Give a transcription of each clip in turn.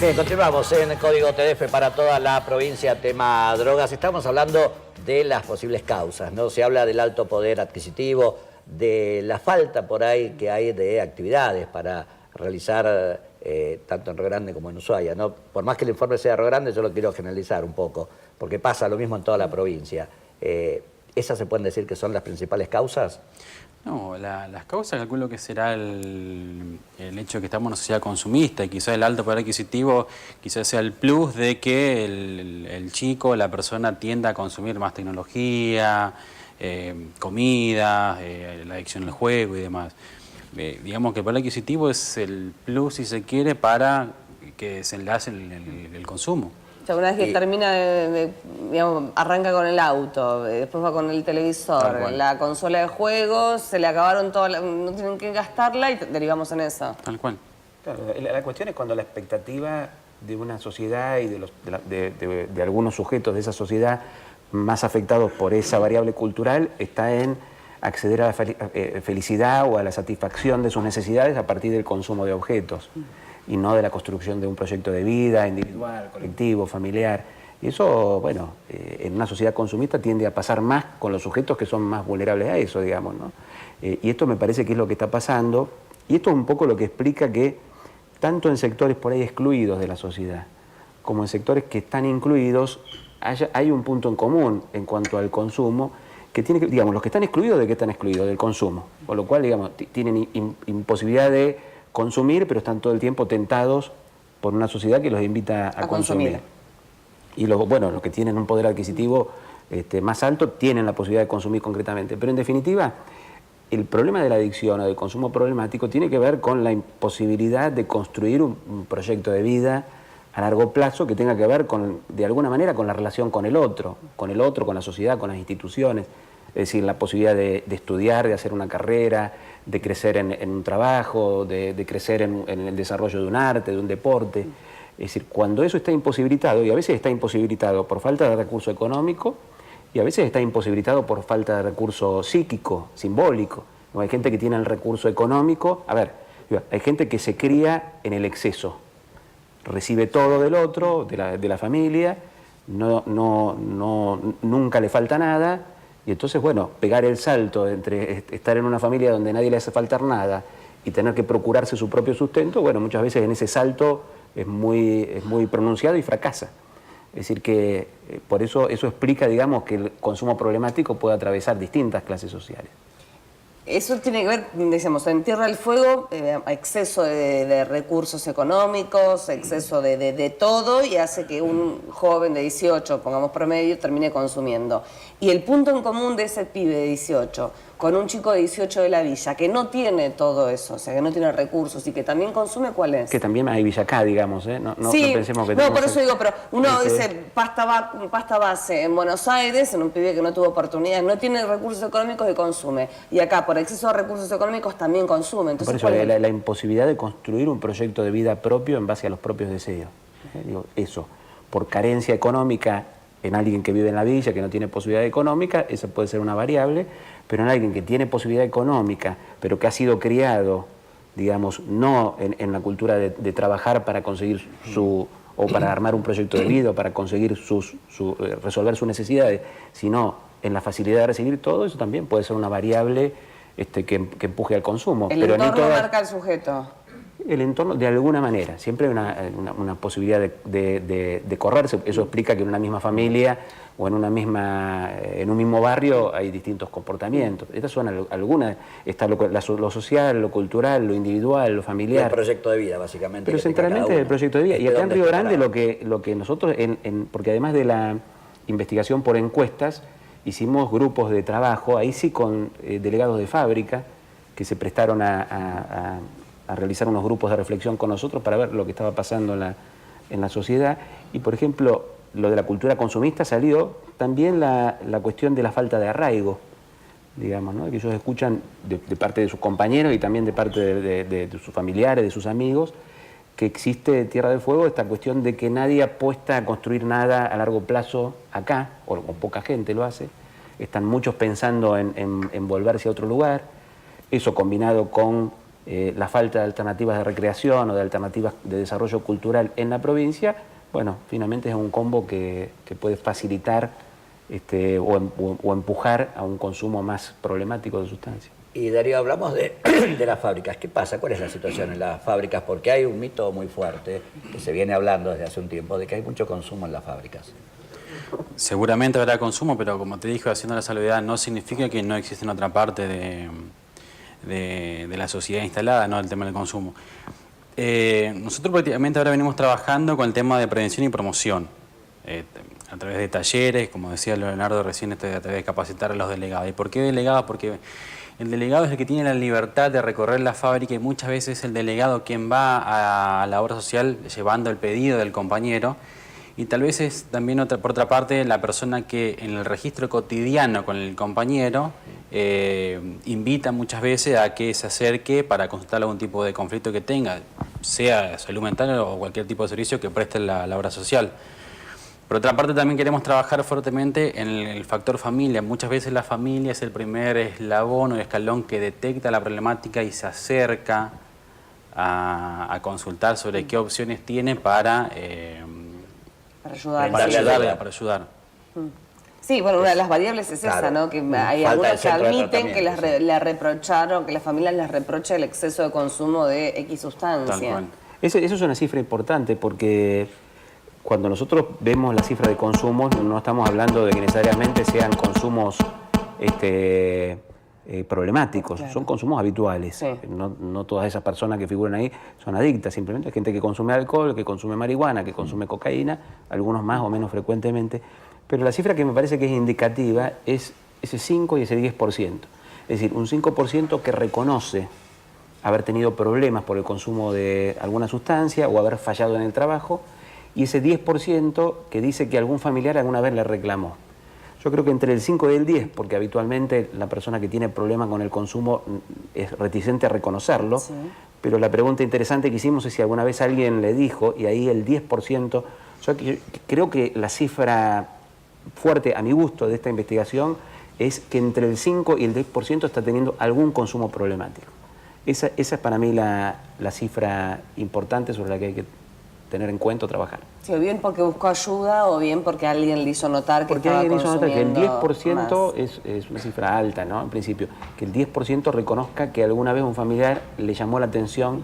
Bien, continuamos en el Código TDF para toda la provincia, tema drogas. Estamos hablando de las posibles causas, ¿no? Se habla del alto poder adquisitivo, de la falta por ahí que hay de actividades para realizar tanto en Río Grande como en Ushuaia, ¿no? Por más que el informe sea de Río Grande, yo lo quiero generalizar un poco, porque pasa lo mismo en toda la provincia. ¿Esas se pueden decir que son las principales causas? No, las causas calculo que será el hecho de que estamos en una sociedad consumista y quizás el alto poder adquisitivo quizás sea el plus de que el chico, la persona tienda a consumir más tecnología, comida, la adicción al juego y demás. Digamos que el poder adquisitivo es el plus, si se quiere, para que se enlace el consumo. O sea, una vez que termina, digamos, arranca con el auto, después va con el televisor, la consola de juegos, se le acabaron todas, no tienen que gastarla y derivamos en eso. Tal cual. Claro, la cuestión es cuando la expectativa de una sociedad y de algunos sujetos de esa sociedad más afectados por esa variable cultural está en acceder a la felicidad o a la satisfacción de sus necesidades a partir del consumo de objetos y no de la construcción de un proyecto de vida individual, colectivo, familiar. Y eso, bueno, en una sociedad consumista tiende a pasar más con los sujetos que son más vulnerables a eso, digamos, ¿no? Y esto me parece que es lo que está pasando, y esto es un poco lo que explica que tanto en sectores por ahí excluidos de la sociedad, como en sectores que están incluidos, hay un punto en común en cuanto al consumo, que tiene que, digamos, los que están excluidos, ¿de qué están excluidos? Del consumo. Con lo cual, digamos, tienen imposibilidad de consumir, pero están todo el tiempo tentados por una sociedad que los invita a consumir. Y los que tienen un poder adquisitivo más alto tienen la posibilidad de consumir concretamente. Pero en definitiva, el problema de la adicción o del consumo problemático tiene que ver con la imposibilidad de construir un proyecto de vida a largo plazo que tenga que ver con, de alguna manera, con la relación con el otro, con la sociedad, con las instituciones. Es decir, la posibilidad de estudiar, de hacer una carrera, de crecer en un trabajo, de crecer en el desarrollo de un arte, de un deporte. Es decir, cuando eso está imposibilitado, y a veces está imposibilitado por falta de recurso económico, y a veces está imposibilitado por falta de recurso psíquico, simbólico. ¿No? Hay gente que tiene el recurso económico, hay gente que se cría en el exceso, recibe todo del otro, de la familia, nunca le falta nada. Y entonces, bueno, pegar el salto entre estar en una familia donde nadie le hace faltar nada y tener que procurarse su propio sustento, bueno, muchas veces en ese salto es muy pronunciado y fracasa. Es decir que por eso explica, digamos, que el consumo problemático puede atravesar distintas clases sociales. Eso tiene que ver, decíamos, en Tierra del Fuego, exceso de recursos económicos, exceso de todo, y hace que un joven de 18, pongamos promedio, termine consumiendo. Y el punto en común de ese pibe de 18 con un chico de 18 de la villa, que no tiene todo eso, o sea, que no tiene recursos y que también consume, ¿cuál es? Que también hay villa acá, digamos, ¿eh? No pensemos que... No, por eso digo, pero uno dice pasta base en Buenos Aires, en un pibe que no tuvo oportunidades, no tiene recursos económicos y consume. Y acá, por exceso de recursos económicos, también consume. Entonces, por eso la imposibilidad de construir un proyecto de vida propio en base a los propios deseos. Digo, eso, por carencia económica en alguien que vive en la villa, que no tiene posibilidad económica, esa puede ser una variable, pero en alguien que tiene posibilidad económica, pero que ha sido criado, digamos, no en la cultura de trabajar para conseguir o para armar un proyecto de vida, o para conseguir resolver sus necesidades, sino en la facilidad de recibir todo, eso también puede ser una variable que empuje al consumo. El entorno marca al sujeto. El entorno, de alguna manera, siempre hay una posibilidad de correrse. Eso explica que en una misma familia o en un mismo barrio hay distintos comportamientos. Estas son algunas, está lo social, lo cultural, lo individual, lo familiar. El proyecto de vida, básicamente. Pero centralmente el proyecto de vida. Y acá en Río Grande lo que nosotros, porque además de la investigación por encuestas, hicimos grupos de trabajo, ahí sí con delegados de fábrica, que se prestaron a realizar unos grupos de reflexión con nosotros para ver lo que estaba pasando en la sociedad. Y, por ejemplo, lo de la cultura consumista salió también la cuestión de la falta de arraigo, digamos, ¿no? Que ellos escuchan de parte de sus compañeros y también de parte de sus familiares, de sus amigos, que existe en Tierra del Fuego esta cuestión de que nadie apuesta a construir nada a largo plazo acá, o poca gente lo hace. Están muchos pensando en volverse a otro lugar. Eso combinado con la falta de alternativas de recreación o de alternativas de desarrollo cultural en la provincia, bueno, finalmente es un combo que puede facilitar o empujar a un consumo más problemático de sustancias. Y Darío, hablamos de las fábricas. ¿Qué pasa? ¿Cuál es la situación en las fábricas? Porque hay un mito muy fuerte que se viene hablando desde hace un tiempo de que hay mucho consumo en las fábricas. Seguramente habrá consumo, pero como te dije, haciendo la salvedad, no significa que no existe en otra parte de la sociedad instalada, ¿no? El tema del consumo. Nosotros prácticamente ahora venimos trabajando con el tema de prevención y promoción, a través de talleres, como decía Leonardo recién, a través de capacitar a los delegados. ¿Y por qué delegados? Porque el delegado es el que tiene la libertad de recorrer la fábrica y muchas veces es el delegado quien va a la obra social llevando el pedido del compañero. Y tal vez es también, por otra parte, la persona que en el registro cotidiano con el compañero invita muchas veces a que se acerque para consultar algún tipo de conflicto que tenga, sea salud mental o cualquier tipo de servicio que preste la obra social. Por otra parte, también queremos trabajar fuertemente en el factor familia. Muchas veces la familia es el primer eslabón o escalón que detecta la problemática y se acerca a consultar sobre qué opciones tiene para ayudar. Para ayudar. Sí, bueno, una de las variables es claro, esa, ¿no? Que hay falta algunos de que centro de admiten que tratamiento, le reprocharon, que las familias les reprocha el exceso de consumo de X sustancia. Tal cual. Eso es una cifra importante porque cuando nosotros vemos la cifra de consumos, no estamos hablando de que necesariamente sean consumos problemáticos, claro. son consumos habituales. Sí. No todas esas personas que figuran ahí son adictas, simplemente hay gente que consume alcohol, que consume marihuana, que consume cocaína, algunos más o menos frecuentemente. Pero la cifra que me parece que es indicativa es ese 5 y ese 10%. Es decir, un 5% que reconoce haber tenido problemas por el consumo de alguna sustancia o haber fallado en el trabajo, y ese 10% que dice que algún familiar alguna vez le reclamó. Yo creo que entre el 5 y el 10, porque habitualmente la persona que tiene problemas con el consumo es reticente a reconocerlo, Sí. pero la pregunta interesante que hicimos es si alguna vez alguien le dijo, y ahí el 10%, yo creo que la cifra fuerte a mi gusto de esta investigación es que entre el 5 y el 10% está teniendo algún consumo problemático. Esa es para mí la cifra importante sobre la que hay que tener en cuenta o trabajar. Sí, o bien porque buscó ayuda o bien porque alguien le hizo notar que Porque estaba alguien hizo notar que el consumiendo 10% más. es una cifra alta, ¿no? En principio, que el 10% reconozca que alguna vez un familiar le llamó la atención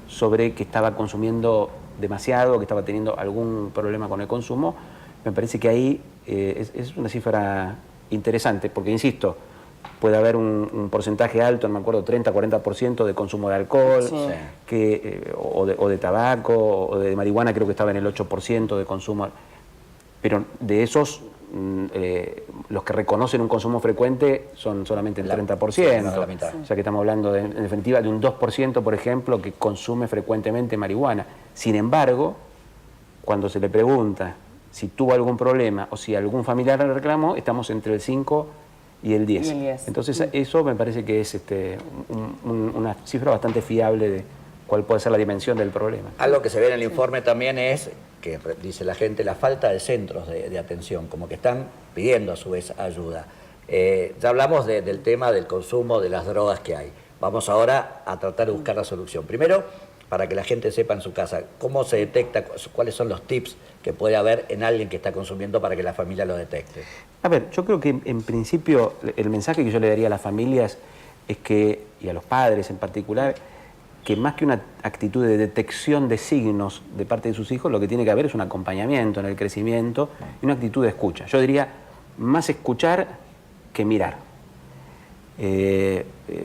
sobre que estaba consumiendo demasiado, que estaba teniendo algún problema con el consumo. Me parece que ahí es una cifra interesante, porque insisto, puede haber un porcentaje alto, no me acuerdo, 30-40% de consumo de alcohol, Sí. o de tabaco, o de marihuana, creo que estaba en el 8% de consumo. Pero de esos, los que reconocen un consumo frecuente son solamente el 30%. la mitad. O sea que estamos hablando, en definitiva, de un 2%, por ejemplo, que consume frecuentemente marihuana. Sin embargo, cuando se le pregunta si tuvo algún problema o si algún familiar le reclamó, estamos entre el 5 y el 10. Y el 10. Entonces, eso me parece que es una cifra bastante fiable de cuál puede ser la dimensión del problema. Algo que se ve en el informe también es, que dice la gente, la falta de centros de atención, como que están pidiendo a su vez ayuda. Ya hablamos del tema del consumo de las drogas que hay. Vamos ahora a tratar de buscar la solución. Primero, para que la gente sepa en su casa, cómo se detecta, cuáles son los tips que puede haber en alguien que está consumiendo para que la familia lo detecte. A ver, yo creo que en principio el mensaje que yo le daría a las familias es que, y a los padres en particular, que más que una actitud de detección de signos de parte de sus hijos, lo que tiene que haber es un acompañamiento en el crecimiento y una actitud de escucha. Yo diría, más escuchar que mirar.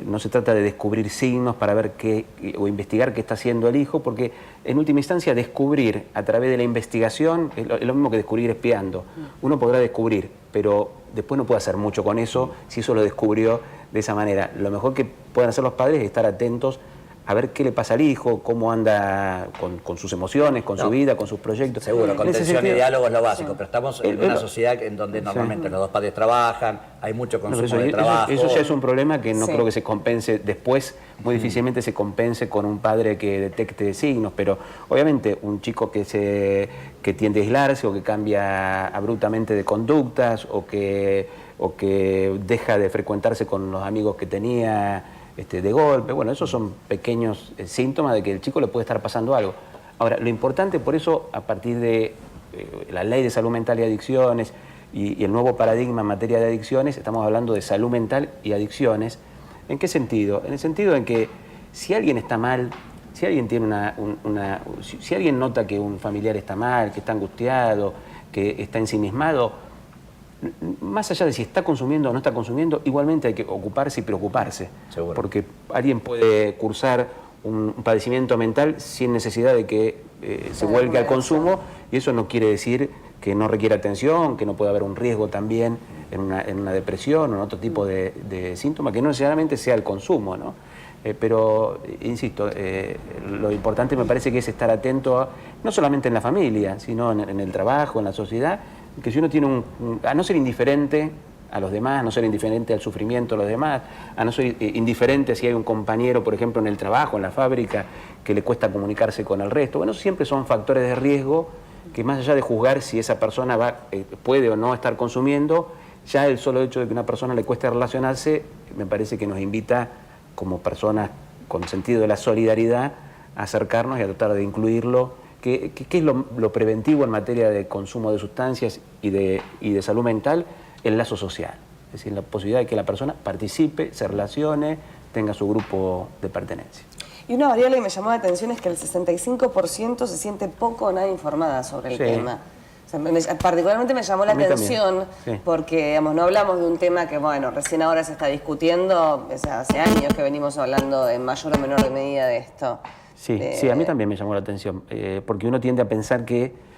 No se trata de descubrir signos para ver qué o investigar qué está haciendo el hijo, porque en última instancia descubrir a través de la investigación es lo mismo que descubrir espiando. Uno podrá descubrir, pero después no puede hacer mucho con eso si eso lo descubrió de esa manera. Lo mejor que pueden hacer los padres es estar atentos a ver qué le pasa al hijo, cómo anda con sus emociones, con su vida, con sus proyectos. Seguro, En ese contención y sentido, diálogo es lo básico, pero estamos en una sociedad en donde normalmente los dos padres trabajan, hay mucho no, consumo pero de trabajo. eso ya es un problema que no Sí. creo que se compense después, muy difícilmente se compense con un padre que detecte signos, pero obviamente un chico que tiende a aislarse o que cambia abruptamente de conductas o que deja de frecuentarse con los amigos que tenía de golpe. Bueno, esos son pequeños síntomas de que el chico le puede estar pasando algo. Ahora, lo importante, por eso, a partir de la Ley de Salud Mental y Adicciones y el nuevo paradigma en materia de adicciones, estamos hablando de salud mental y adicciones. ¿En qué sentido? En el sentido en que si alguien está mal, si alguien tiene si alguien nota que un familiar está mal, que está angustiado, que está ensimismado, más allá de si está consumiendo o no está consumiendo, igualmente hay que ocuparse y preocuparse. Seguro. Porque alguien puede cursar un padecimiento mental sin necesidad de que se vuelque al consumo, y eso no quiere decir que no requiere atención, que no puede haber un riesgo también en una depresión o en otro tipo de síntomas, que no necesariamente sea el consumo, ¿no? Pero, insisto, lo importante me parece que es estar atento no solamente en la familia, sino en el trabajo, en la sociedad, que si uno tiene a no ser indiferente a los demás, a no ser indiferente al sufrimiento de los demás, a no ser indiferente si hay un compañero, por ejemplo, en el trabajo, en la fábrica, que le cuesta comunicarse con el resto. Bueno, siempre son factores de riesgo que, más allá de juzgar si esa persona puede o no estar consumiendo, ya el solo hecho de que a una persona le cueste relacionarse, me parece que nos invita, como personas con sentido de la solidaridad, a acercarnos y a tratar de incluirlo. ¿Qué es lo preventivo en materia de consumo de sustancias y de salud mental? El lazo social, es decir, la posibilidad de que la persona participe, se relacione, tenga su grupo de pertenencia. Y una variable que me llamó la atención es que el 65% se siente poco o nada informada sobre el tema. O sea, particularmente me llamó la atención porque, digamos, no hablamos de un tema que, bueno, recién ahora se está discutiendo, o sea, hace años que venimos hablando en mayor o menor medida de esto. Sí, a mí también me llamó la atención, porque uno tiende a pensar que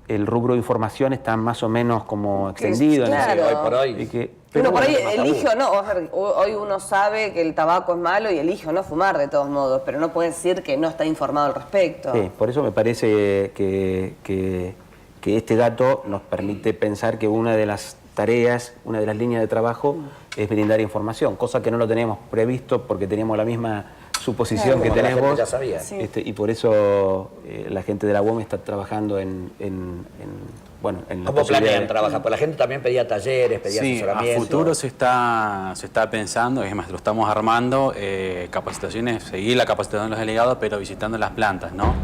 el rubro de información está más o menos como extendido. Claro. Hoy por hoy. Uno por ahí elige o no. Hoy uno sabe que el tabaco es malo y elige o no fumar de todos modos, pero no puede decir que no está informado al respecto. Sí, por eso me parece que este dato nos permite pensar que una de las tareas, una de las líneas de trabajo es brindar información, cosa que no lo teníamos previsto porque teníamos la misma suposición que tenés vos, ya sabía. y por eso la gente de la UOM está trabajando en la ¿Cómo planean trabajar? Pues la gente también pedía talleres, pedía asesoramiento. A futuro se está pensando, es más, lo estamos armando, capacitaciones, seguir la capacitación de los delegados, pero visitando las plantas, ¿no?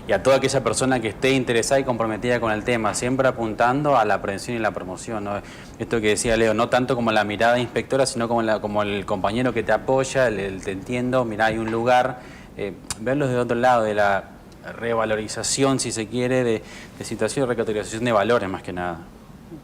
Y a toda aquella persona que esté interesada y comprometida con el tema, siempre apuntando a la prevención y la promoción, ¿no? Esto que decía Leo, no tanto como la mirada inspectora, sino como el compañero que te apoya, te entiendo, mirá, hay un lugar, verlos de otro lado, de la revalorización, si se quiere, de situación de recategorización de valores más que nada.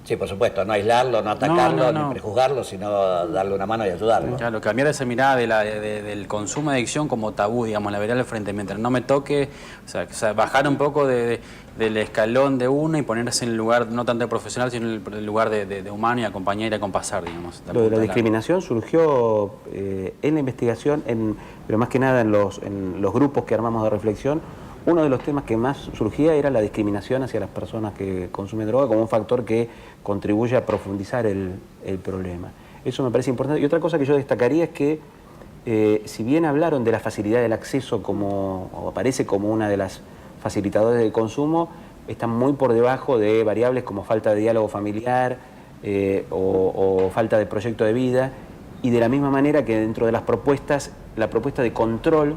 Sí, por supuesto, no aislarlo, no atacarlo, ni prejuzgarlo, sino darle una mano y ayudarlo. Claro, cambiar esa mirada del consumo de adicción como tabú, digamos, la veré al frente, mientras no me toque, o sea bajar un poco del escalón de uno y ponerse en el lugar, no tanto de profesional, sino en el lugar de humano y acompañar y acompasar, digamos. Lo de la discriminación surgió en la investigación, pero más que nada en los grupos que armamos de reflexión. Uno de los temas que más surgía era la discriminación hacia las personas que consumen droga como un factor que contribuye a profundizar el problema. Eso me parece importante. Y otra cosa que yo destacaría es que, si bien hablaron de la facilidad del acceso o aparece como una de las facilitadoras del consumo, están muy por debajo de variables como falta de diálogo familiar o falta de proyecto de vida, y de la misma manera que dentro de las propuestas, la propuesta de control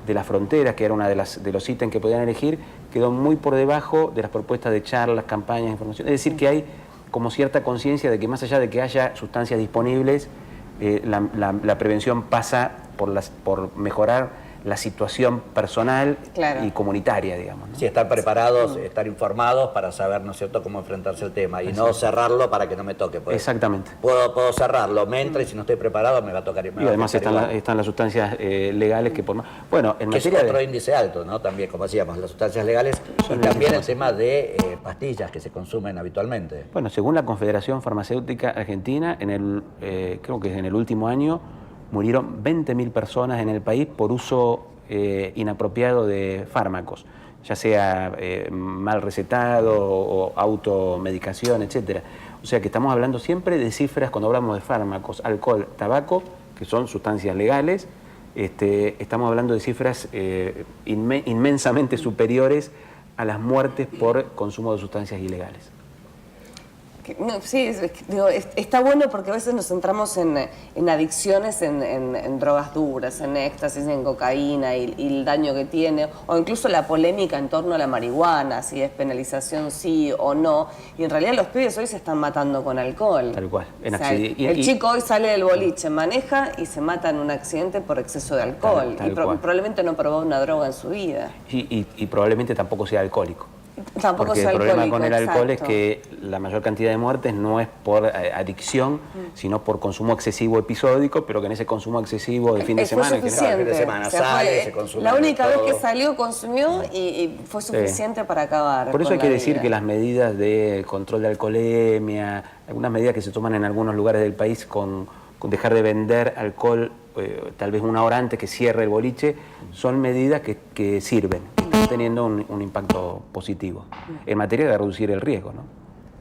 de las fronteras, que era una de los ítems que podían elegir, quedó muy por debajo de las propuestas de charlas, campañas, información. Es decir, que hay como cierta conciencia de que más allá de que haya sustancias disponibles, la prevención pasa por mejorar la situación personal y comunitaria, digamos, ¿no? Sí, estar preparados, estar informados para saber, ¿no es cierto?, cómo enfrentarse al tema y no cerrarlo para que no me toque. Pues. Exactamente. Puedo cerrarlo, me entra y si no estoy preparado me va a tocar. Y además están las sustancias legales que por más... Bueno, en materia es otro índice alto, ¿no? También, como decíamos, las sustancias legales y también el tema de pastillas que se consumen habitualmente. Bueno, según la Confederación Farmacéutica Argentina, creo que en el último año murieron 20.000 personas en el país por uso inapropiado de fármacos, ya sea mal recetado o automedicación, etcétera. O sea que estamos hablando siempre de cifras, cuando hablamos de fármacos, alcohol, tabaco, que son sustancias legales, estamos hablando de cifras inmensamente superiores a las muertes por consumo de sustancias ilegales. Sí, digo, está bueno porque a veces nos centramos en adicciones, en drogas duras, en éxtasis, en cocaína y el daño que tiene, o incluso la polémica en torno a la marihuana, si es penalización sí o no, y en realidad los pibes hoy se están matando con alcohol. Tal cual. O sea, el chico hoy sale del boliche, maneja y se mata en un accidente por exceso de alcohol, tal y cual. probablemente no probó una droga en su vida. Y probablemente tampoco sea alcohólico. Tampoco Porque sea el problema alcohólico, con el alcohol exacto. es que la mayor cantidad de muertes no es por adicción, sino por consumo excesivo episódico, pero que en ese consumo excesivo de fin de Fue semana... suficiente. fin de semana O sea, sale, se consume la única vez todo. que salió, consumió y fue suficiente para acabar. Por eso con hay que la decir vida. que las medidas de control de alcoholemia, algunas medidas que se toman en algunos lugares del país con dejar de vender alcohol tal vez una hora antes que cierre el boliche, son medidas que sirven, que están teniendo un impacto positivo en materia de reducir el riesgo, ¿no?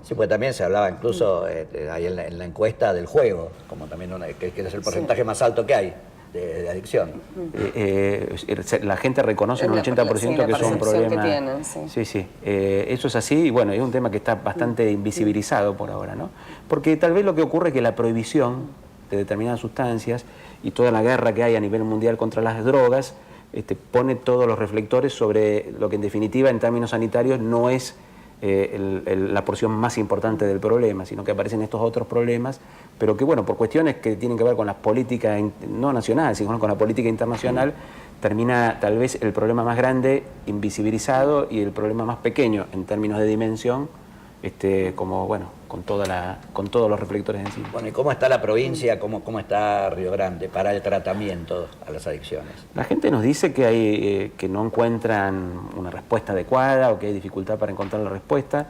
Sí, pues también se hablaba incluso ahí en la encuesta del juego, como también que es el porcentaje más alto que hay de adicción. La gente reconoce en un 80% que son problemas. Sí. Eso es así y bueno, es un tema que está bastante invisibilizado por ahora, ¿no? Porque tal vez lo que ocurre es que la prohibición de determinadas sustancias y toda la guerra que hay a nivel mundial contra las drogas pone todos los reflectores sobre lo que en definitiva en términos sanitarios no es la porción más importante del problema, sino que aparecen estos otros problemas, pero que bueno, por cuestiones que tienen que ver con las políticas, no nacionales, sino con la política internacional, termina tal vez el problema más grande invisibilizado y el problema más pequeño en términos de dimensión, como bueno, con todos los reflectores encima. Bueno, ¿y cómo está la provincia, cómo está Río Grande para el tratamiento a las adicciones? La gente nos dice que no encuentran una respuesta adecuada o que hay dificultad para encontrar la respuesta.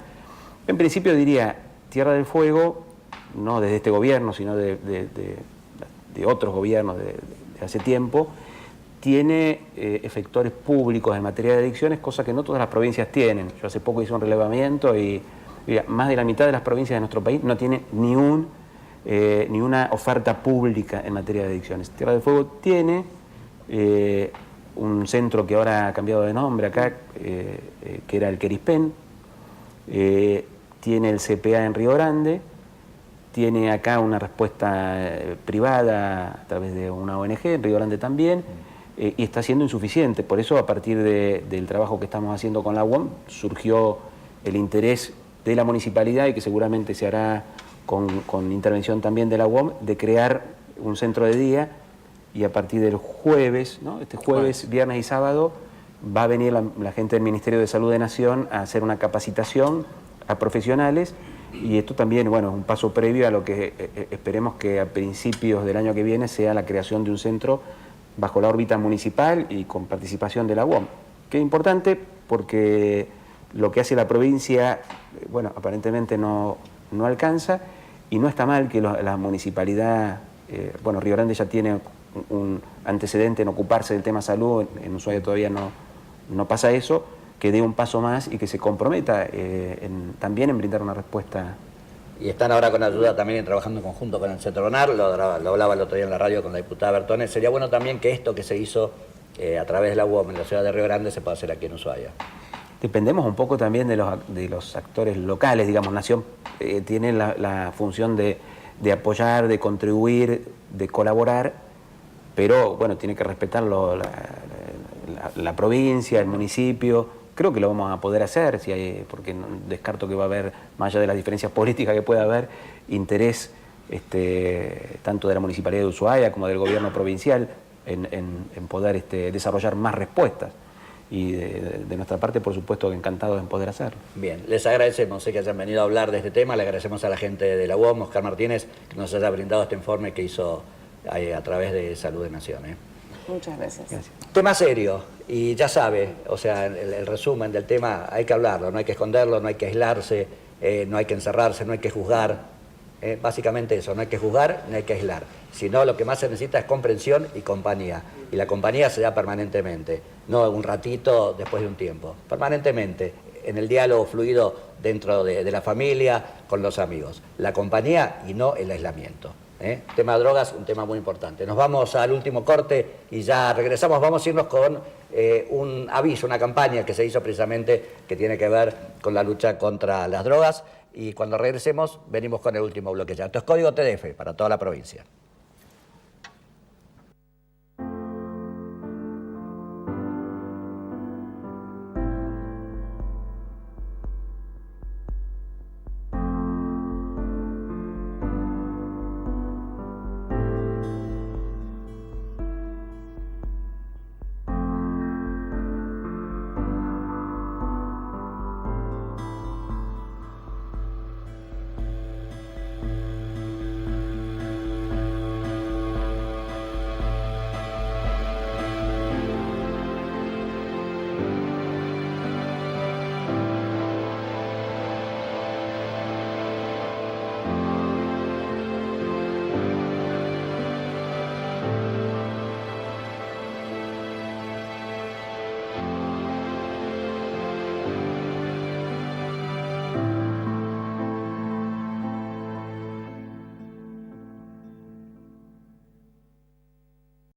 En principio diría, Tierra del Fuego, no desde este gobierno, sino de otros gobiernos de hace tiempo, tiene efectores públicos en materia de adicciones, cosa que no todas las provincias tienen. Yo hace poco hice un relevamiento y más de la mitad de las provincias de nuestro país no tiene ni una oferta pública en materia de adicciones. Tierra del Fuego tiene un centro que ahora ha cambiado de nombre acá, que era el Querispen, tiene el CPA en Río Grande, tiene acá una respuesta privada a través de una ONG, en Río Grande también, y está siendo insuficiente. Por eso, a partir del trabajo que estamos haciendo con la UOM, surgió el interés de la municipalidad y que seguramente se hará con intervención también de la UOM, de crear un centro de día y a partir del jueves, ¿no? Este jueves, viernes y sábado, va a venir la gente del Ministerio de Salud de Nación a hacer una capacitación a profesionales y esto también, bueno, es un paso previo a lo que esperemos que a principios del año que viene sea la creación de un centro bajo la órbita municipal y con participación de la UOM, que es importante porque lo que hace la provincia, bueno, aparentemente no alcanza y no está mal que la municipalidad, bueno, Río Grande ya tiene un antecedente en ocuparse del tema salud, en Ushuaia todavía no pasa eso, que dé un paso más y que se comprometa también en brindar una respuesta. Y están ahora con ayuda también trabajando en conjunto con el Centro RONAR, lo hablaba el otro día en la radio con la diputada Bertones. Sería bueno también que esto que se hizo a través de la UOM en la ciudad de Río Grande se pueda hacer aquí en Ushuaia. Dependemos un poco también de los actores locales, digamos, Nación tiene la función de apoyar, de contribuir, de colaborar, pero bueno, tiene que respetarlo la provincia, el municipio. Creo que lo vamos a poder hacer, porque no descarto que va a haber, más allá de las diferencias políticas que pueda haber, interés tanto de la Municipalidad de Ushuaia como del gobierno provincial en poder desarrollar más respuestas. Y de nuestra parte, por supuesto, encantados en poder hacerlo. Bien, les agradecemos que hayan venido a hablar de este tema, le agradecemos a la gente de la UOM, Oscar Martínez, que nos haya brindado este informe que hizo a través de Salud de Nación. Muchas gracias. Tema serio, y ya sabe, o sea, el resumen del tema, hay que hablarlo, no hay que esconderlo, no hay que aislarse, no hay que encerrarse, no hay que juzgar. Básicamente eso, no hay que juzgar ni hay que aislar, sino lo que más se necesita es comprensión y compañía. Y la compañía se da permanentemente, no un ratito después de un tiempo, permanentemente, en el diálogo fluido dentro de la familia, con los amigos. La compañía y no el aislamiento. Tema drogas, un tema muy importante. Nos vamos al último corte y ya regresamos. Vamos a irnos con un aviso, una campaña que se hizo precisamente que tiene que ver con la lucha contra las drogas. Y cuando regresemos, venimos con el último bloque ya. Esto es Código TDF para toda la provincia.